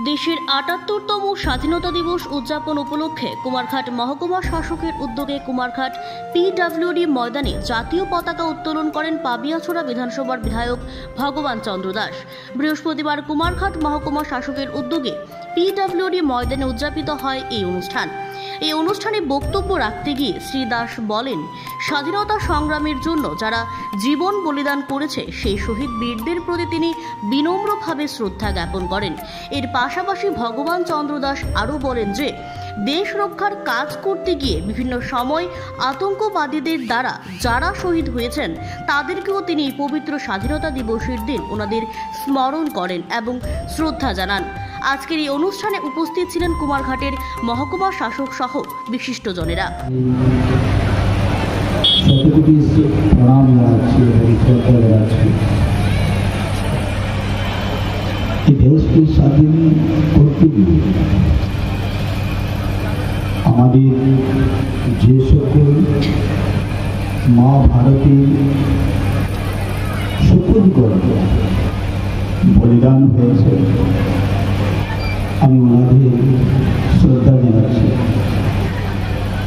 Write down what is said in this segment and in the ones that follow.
দেশের ৭৮তম স্বাধীনতা দিবস উদযাপন উপলক্ষে কুমারঘাট মহকুমা শাসকের উদ্যোগে কুমারঘাট পিডব্লিউডি ময়দানে জাতীয় পতাকা উত্তোলন করেন পাবিয়াছড়া বিধানসভার বিধায়ক ভগবান চন্দ্র দাস। বৃহস্পতিবার কুমারঘাট মহকুমা শাসকের উদ্যোগে পিডব্লিউডি ময়দানে উদযাপিত হয় এই অনুষ্ঠান। এই অনুষ্ঠানে বক্তব্য রাখতে গিয়ে শ্রী দাস বলেন, স্বাধীনতা সংগ্রামের জন্য যারা জীবন বলিদান করেছে সেই শহীদ বীরদের প্রতি তিনি বিনম্রভাবে শ্রদ্ধা জ্ঞাপন করেন। এর পাশাপাশি ভগবান চন্দ্র দাস আরও বলেন যে দেশ রক্ষার কাজ করতে গিয়ে বিভিন্ন সময় আতঙ্কবাদীদের দ্বারা যারা শহীদ হয়েছেন তাদেরকেও তিনি পবিত্র স্বাধীনতা দিবসের দিন ওনাদের স্মরণ করেন এবং শ্রদ্ধা জানান। আজকের এই অনুষ্ঠানে উপস্থিত ছিলেন কুমারঘাটের মহকুমা শাসক সহ বিশিষ্টজনেরা। দেশকে স্বাধীন করতে গিয়ে আমাদের যে সকল মা ভারতীর সকল গর্ব বলিদান হয়েছে, আমি ওনাদের শ্রদ্ধা জানাচ্ছি।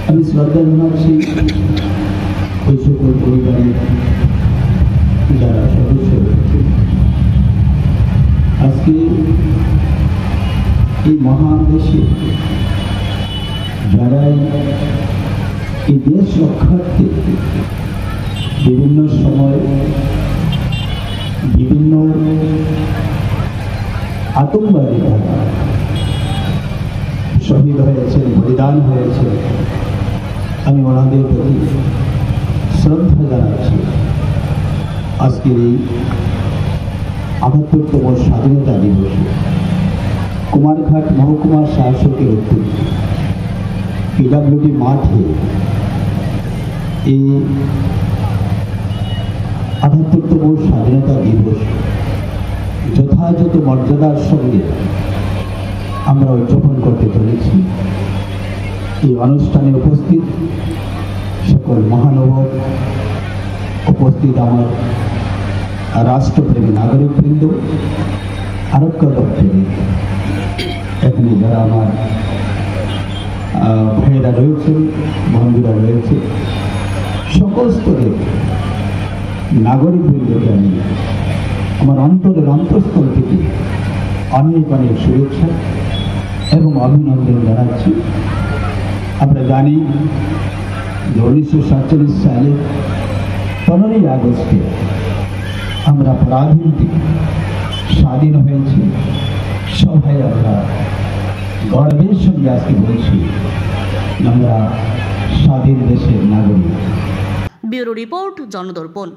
আমি শ্রদ্ধা জানাচ্ছি ওই সকল পরিবারের যারা সদস্য রয়েছে। আজকে এই মহান দেশে যারাই এই দেশ রক্ষার্থে বিভিন্ন সময় বিভিন্ন আতঙ্কবাদী দ্বারা শহীদ হয়েছে, বলিদান হয়েছে, আমি ওনাদের প্রতি শ্রদ্ধা জানাচ্ছি। আজকের এই ৭৮তম স্বাধীনতা দিবসে কুমারঘাট মহকুমা শাসকের উদ্যোগে পিডব্লিউডি মাঠে এই ৭৮তম স্বাধীনতা দিবস যথাযথ মর্যাদার সঙ্গে আমরা উদযাপন করতে চলেছি। এই অনুষ্ঠানে উপস্থিত সকল মহানুভব, উপস্থিত আমার রাষ্ট্রপ্রেমী নাগরিকবৃন্দ, আরক্ষা দপ্তরে এখানে যারা আমার ভাইয়েরা রয়েছে, বন্ধুরা রয়েছে, সকল স্তরের নাগরিকবৃন্দকে আমি আমার অন্তরের অন্তঃস্থল থেকে অনেক অনেক শুভেচ্ছা এবং অভিনন্দন জানাচ্ছি। আমরা জানি যে ১৯৪৭ সালে ১৫ই আগস্টে আমরা পরাধীন থেকে স্বাধীন হয়েছি। সবাই আমরা গর্বের সঙ্গে আজকে বলছি আমরা স্বাধীন দেশের নাগরিক। Bureau report, জনদর্পণ।